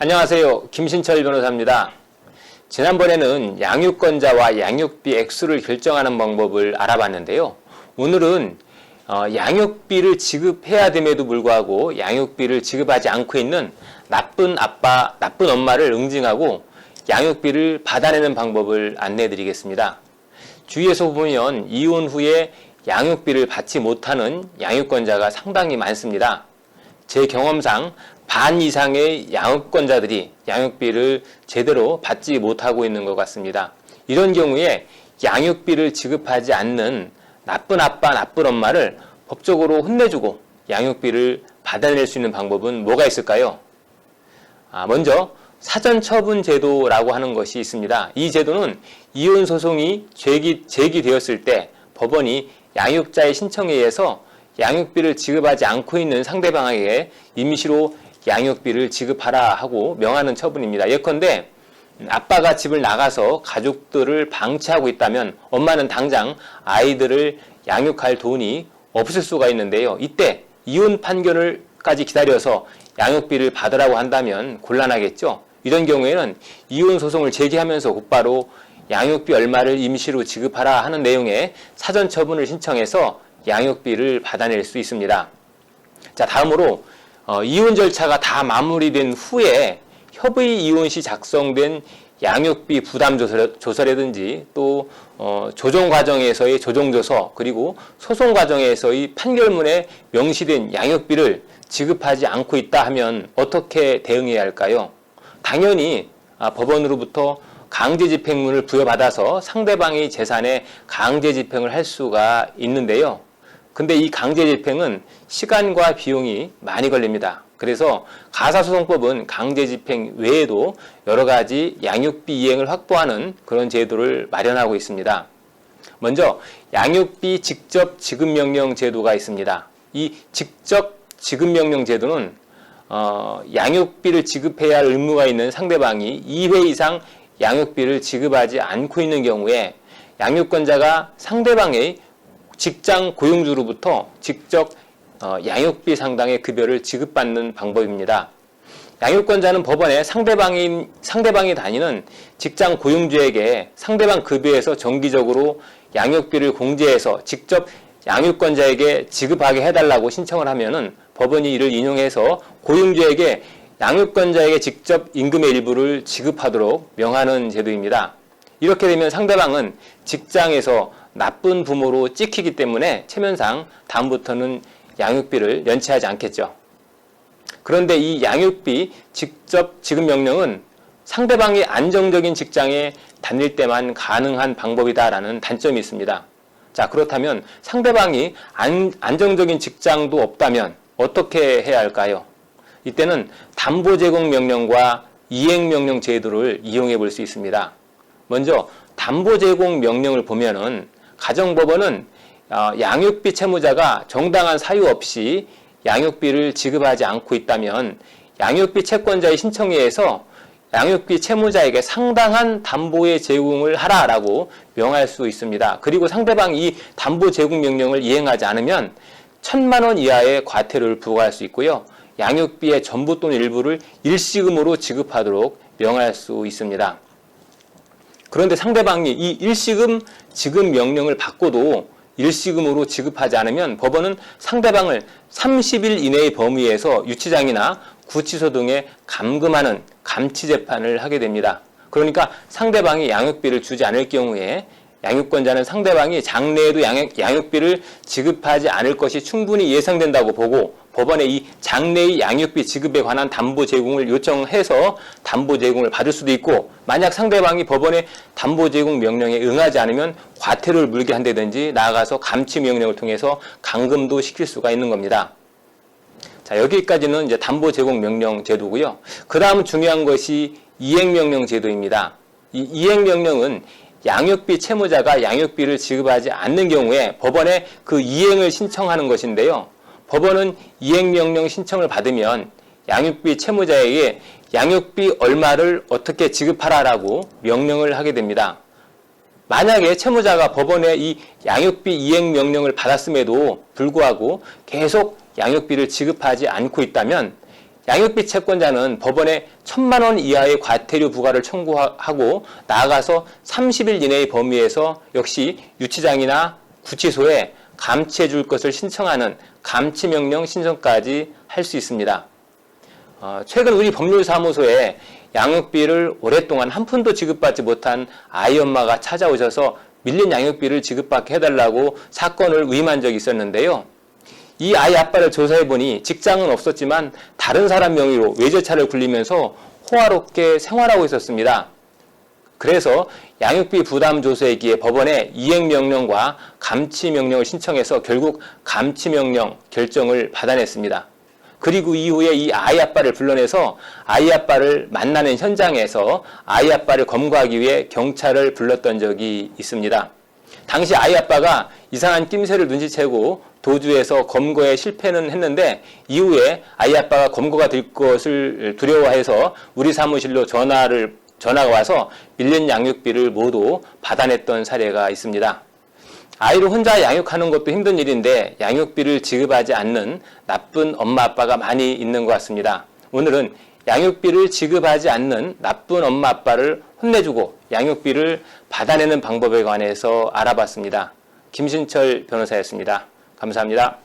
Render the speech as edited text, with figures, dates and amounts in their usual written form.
안녕하세요. 김신철 변호사입니다. 지난번에는 양육권자와 양육비 액수를 결정하는 방법을 알아봤는데요. 오늘은 양육비를 지급해야 됨에도 불구하고 양육비를 지급하지 않고 있는 나쁜 아빠, 나쁜 엄마를 응징하고 양육비를 받아내는 방법을 안내해 드리겠습니다. 주위에서 보면 이혼 후에 양육비를 받지 못하는 양육권자가 상당히 많습니다. 제 경험상 반 이상의 양육권자들이 양육비를 제대로 받지 못하고 있는 것 같습니다. 이런 경우에 양육비를 지급하지 않는 나쁜 아빠, 나쁜 엄마를 법적으로 혼내주고 양육비를 받아낼 수 있는 방법은 뭐가 있을까요? 먼저 사전처분제도라고 하는 것이 있습니다. 이 제도는 이혼소송이 제기되었을 때 법원이 양육자의 신청에 의해서 양육비를 지급하지 않고 있는 상대방에게 임시로 양육비를 지급하라 하고 명하는 처분입니다. 예컨대 아빠가 집을 나가서 가족들을 방치하고 있다면 엄마는 당장 아이들을 양육할 돈이 없을 수가 있는데요. 이때 이혼 판결을까지 기다려서 양육비를 받으라고 한다면 곤란하겠죠. 이런 경우에는 이혼 소송을 제기하면서 곧바로 양육비 얼마를 임시로 지급하라 하는 내용의 사전 처분을 신청해서 양육비를 받아낼 수 있습니다. 자, 다음으로 이혼 절차가 다 마무리된 후에 협의 이혼 시 작성된 양육비 부담 조서라든지 또 조정 과정에서의 조정 조서 그리고 소송 과정에서의 판결문에 명시된 양육비를 지급하지 않고 있다 하면 어떻게 대응해야 할까요? 당연히 법원으로부터 강제집행문을 부여받아서 상대방의 재산에 강제집행을 할 수가 있는데요. 근데 이 강제집행은 시간과 비용이 많이 걸립니다. 그래서 가사소송법은 강제집행 외에도 여러 가지 양육비 이행을 확보하는 그런 제도를 마련하고 있습니다. 먼저 양육비 직접 지급명령 제도가 있습니다. 이 직접 지급명령 제도는 양육비를 지급해야 할 의무가 있는 상대방이 2회 이상 양육비를 지급하지 않고 있는 경우에 양육권자가 상대방의 직장 고용주로부터 직접 양육비 상당의 급여를 지급받는 방법입니다. 양육권자는 법원에 상대방이 다니는 직장 고용주에게 상대방 급여에서 정기적으로 양육비를 공제해서 직접 양육권자에게 지급하게 해달라고 신청을 하면은 법원이 이를 인용해서 고용주에게 양육권자에게 직접 임금의 일부를 지급하도록 명하는 제도입니다. 이렇게 되면 상대방은 직장에서 나쁜 부모로 찍히기 때문에 체면상 다음부터는 양육비를 연체하지 않겠죠. 그런데 이 양육비 직접 지급 명령은 상대방이 안정적인 직장에 다닐 때만 가능한 방법이다라는 단점이 있습니다. 자, 그렇다면 상대방이 안정적인 직장도 없다면 어떻게 해야 할까요? 이때는 담보 제공 명령과 이행 명령 제도를 이용해 볼 수 있습니다. 먼저 담보 제공 명령을 보면은 가정법원은 양육비 채무자가 정당한 사유 없이 양육비를 지급하지 않고 있다면 양육비 채권자의 신청에 의해서 양육비 채무자에게 상당한 담보의 제공을 하라라고 명할 수 있습니다. 그리고 상대방이 이 담보 제공 명령을 이행하지 않으면 1,000만 원 이하의 과태료를 부과할 수 있고요. 양육비의 전부 또는 일부를 일시금으로 지급하도록 명할 수 있습니다. 그런데 상대방이 이 일시금 지급 명령을 받고도 일시금으로 지급하지 않으면 법원은 상대방을 30일 이내의 범위에서 유치장이나 구치소 등에 감금하는 감치재판을 하게 됩니다. 그러니까 상대방이 양육비를 주지 않을 경우에 양육권자는 상대방이 장래에도 양육비를 지급하지 않을 것이 충분히 예상된다고 보고 법원에 이 장래의 양육비 지급에 관한 담보 제공을 요청해서 담보 제공을 받을 수도 있고, 만약 상대방이 법원의 담보 제공 명령에 응하지 않으면 과태료를 물게 한다든지 나아가서 감치 명령을 통해서 감금도 시킬 수가 있는 겁니다. 자, 여기까지는 이제 담보 제공 명령 제도고요. 그 다음 중요한 것이 이행 명령 제도입니다. 이 이행 명령은 양육비 채무자가 양육비를 지급하지 않는 경우에 법원에 그 이행을 신청하는 것인데요. 법원은 이행명령 신청을 받으면 양육비 채무자에게 양육비 얼마를 어떻게 지급하라라고 명령을 하게 됩니다. 만약에 채무자가 법원에 이 양육비 이행명령을 받았음에도 불구하고 계속 양육비를 지급하지 않고 있다면 양육비 채권자는 법원에 1,000만 원 이하의 과태료 부과를 청구하고 나아가서 30일 이내의 범위에서 역시 유치장이나 구치소에 감치해 줄 것을 신청하는 감치명령 신청까지 할 수 있습니다. 최근 우리 법률사무소에 양육비를 오랫동안 한 푼도 지급받지 못한 아이 엄마가 찾아오셔서 밀린 양육비를 지급받게 해달라고 사건을 위임한 적이 있었는데요. 이 아이 아빠를 조사해보니 직장은 없었지만 다른 사람 명의로 외제차를 굴리면서 호화롭게 생활하고 있었습니다. 그래서 양육비 부담 조서에기에 법원에 이행명령과 감치명령을 신청해서 결국 감치명령 결정을 받아냈습니다. 그리고 이후에 이 아이 아빠를 불러내서 아이 아빠를 만나는 현장에서 아이 아빠를 검거하기 위해 경찰을 불렀던 적이 있습니다. 당시 아이 아빠가 이상한 낌새를 눈치채고 도주해서 검거에 실패는 했는데 이후에 아이 아빠가 검거가 될 것을 두려워해서 우리 사무실로 전화가 와서 밀린 양육비를 모두 받아냈던 사례가 있습니다. 아이를 혼자 양육하는 것도 힘든 일인데 양육비를 지급하지 않는 나쁜 엄마 아빠가 많이 있는 것 같습니다. 오늘은 양육비를 지급하지 않는 나쁜 엄마 아빠를 혼내주고 양육비를 받아내는 방법에 관해서 알아봤습니다. 김신철 변호사였습니다. 감사합니다.